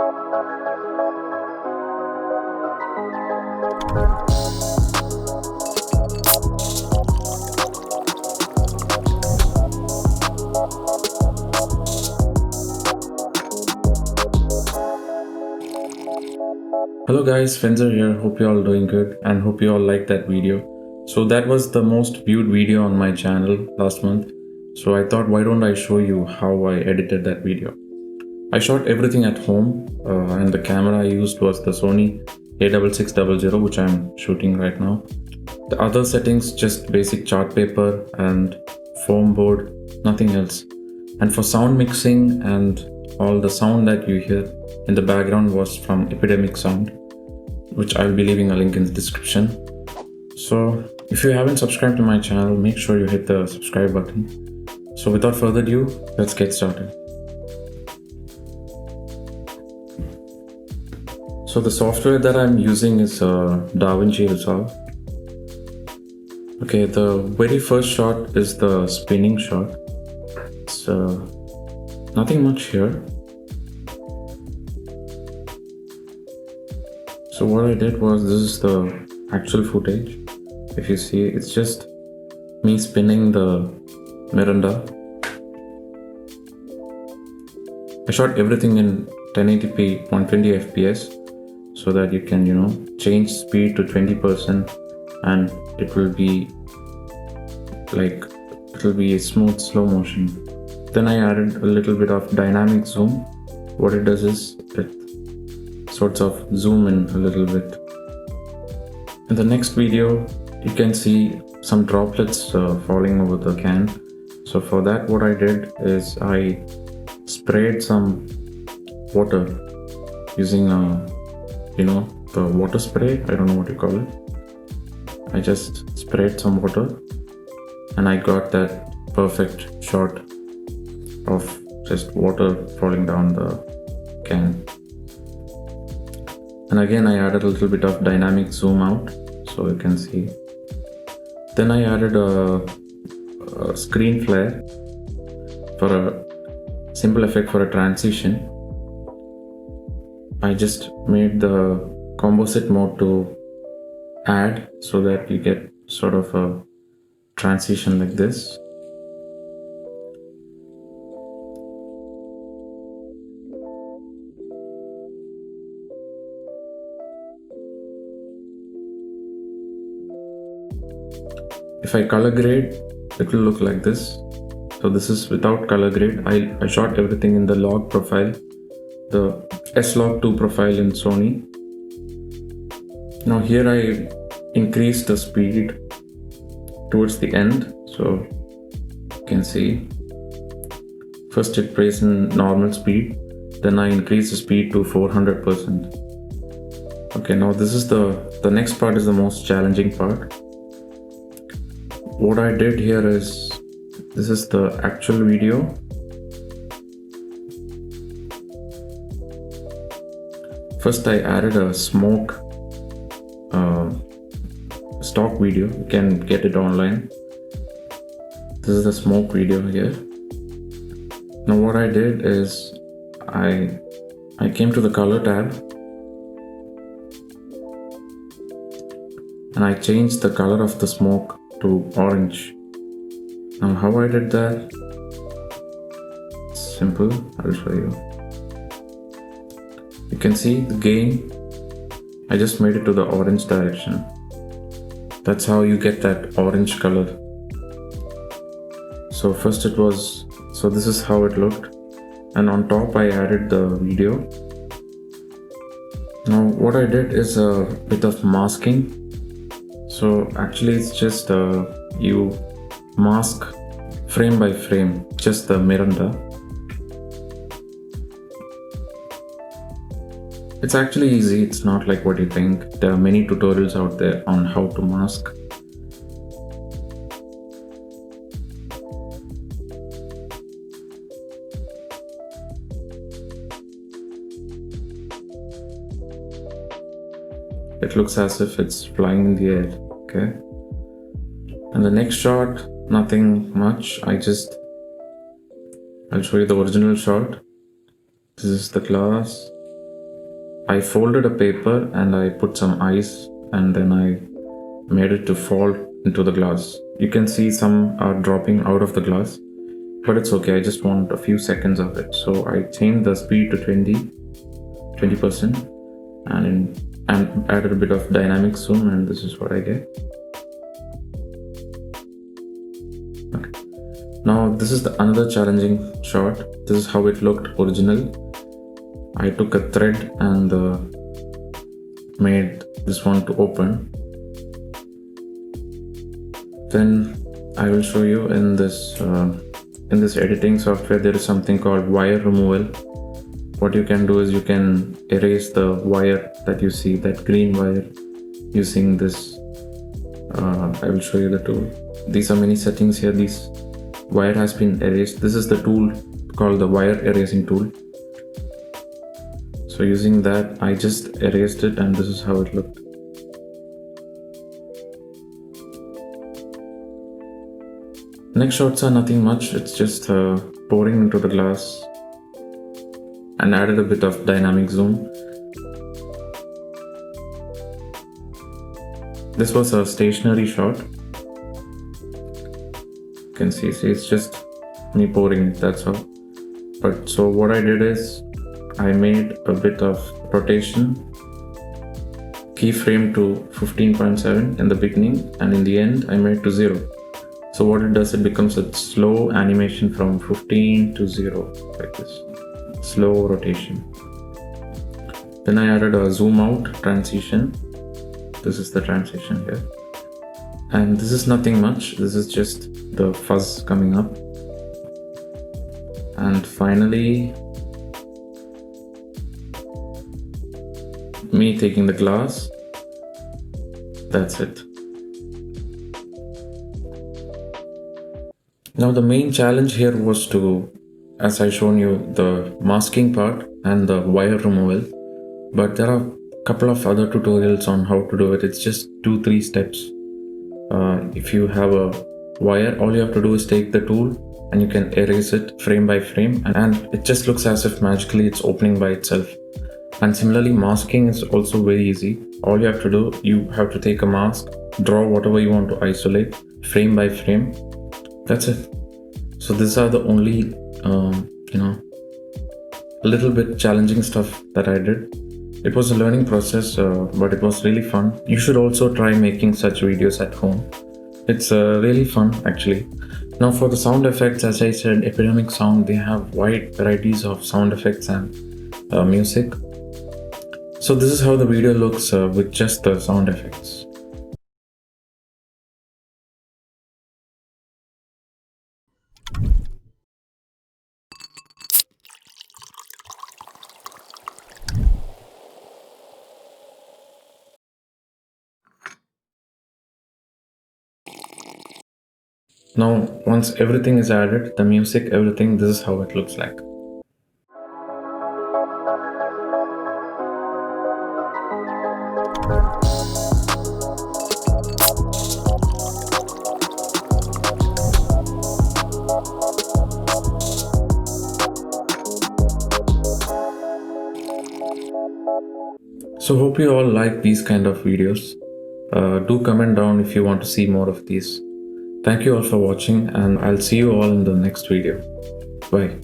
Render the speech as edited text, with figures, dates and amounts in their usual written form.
Hello guys, Fenzer here. Hope you all doing good and hope you all liked that video. So that was the most viewed video on my channel last month. So I thought, why don't I show you how I edited that video. I shot everything at home and the camera I used was the Sony A6600, which I'm shooting right now. The other settings, just basic chart paper and foam board, nothing else. And for sound mixing and all the sound that you hear in the background was from Epidemic Sound, which I'll be leaving a link in the description. So if you haven't subscribed to my channel, make sure you hit the subscribe button. So without further ado, let's get started. So the software that I'm using is Davinci Resolve. Okay, the very first shot is the spinning shot. It's nothing much here. So what I did was, this is the actual footage. If you see, it's just me spinning the Mirinda. I shot everything in 1080p 120 fps so that you can, change speed to 20% and it will be a smooth slow motion. Then I added a little bit of dynamic zoom. What it does is it sorts of zoom in a little bit. In the next video, you can see some droplets falling over the can. So for that, what I did is I sprayed some water using the water spray. I don't know what you call it. I just sprayed some water and I got that perfect shot of just water falling down the can. And again, I added a little bit of dynamic zoom out so you can see. Then I added a screen flare for a simple effect for a transition. I just made the composite mode to add so that you get sort of a transition like this. If I color grade, it will look like this. So this is without color grade. I shot everything in the log profile, the S-Log2 profile in Sony. Now here I increased the speed towards the end, so you can see. First it plays in normal speed, then I increase the speed to 400%. Okay, now this is the next part is the most challenging part. What I did here is, this is the actual video. First I added a smoke stock video. You can get it online. This is the smoke video here. Now what I did is I came to the color tab and I changed the color of the smoke to orange. Now how I did that? It's simple, I'll show you. You can see the gain. I just made it to the orange direction. That's how you get that orange color. So first this is how it looked, and on top I added the video. Now what I did is a bit of masking. So actually it's just you mask frame by frame, just the Mirinda. It's actually easy, it's not like what you think. There are many tutorials out there on how to mask. It looks as if it's flying in the air, okay? And the next shot, nothing much. I'll show you the original shot. This is the glass. I folded a paper and I put some ice and then I made it to fall into the glass. You can see some are dropping out of the glass, but it's okay. I just want a few seconds of it. So I changed the speed to 20% and added a bit of dynamic zoom, and this is what I get. Okay. Now this is another challenging shot. This is how it looked original. I took a thread and made this one to open. Then I will show you in this editing software there is something called wire removal. What you can do is you can erase the wire that you see, that green wire, using this. I will show you the tool. These are many settings here. This wire has been erased. This is the tool called the wire erasing tool. So using that, I just erased it, and this is how it looked. Next shots are nothing much. It's just pouring into the glass and added a bit of dynamic zoom. This was a stationary shot. You can see it's just me pouring it, that's all. But so what I did is I made a bit of rotation, keyframe to 15.7 in the beginning, and in the end I made to 0. So what it does, it becomes a slow animation from 15 to 0, like this. Slow rotation. Then I added a zoom out transition. This is the transition here. And this is nothing much. This is just the fuzz coming up. And finally, me taking the glass. That's it. Now the main challenge here was to, as I shown you, the masking part and the wire removal, but there are a couple of other tutorials on how to do it. It's just 2-3 steps. If you have a wire, all you have to do is take the tool and you can erase it frame by frame, and it just looks as if magically it's opening by itself. And similarly, masking is also very easy. All you have to do, you have to take a mask, draw whatever you want to isolate frame by frame. That's it. So these are the only a little bit challenging stuff that I did. It was a learning process, but it was really fun. You should also try making such videos at home. It's really fun actually. Now for the sound effects, as I said, Epidemic Sound, they have wide varieties of sound effects and music. So this is how the video looks with just the sound effects. Now, once everything is added, the music, everything, this is how it looks like. So hope you all like these kind of videos. Do comment down if you want to see more of these. Thank you all for watching, and I'll see you all in the next video. Bye.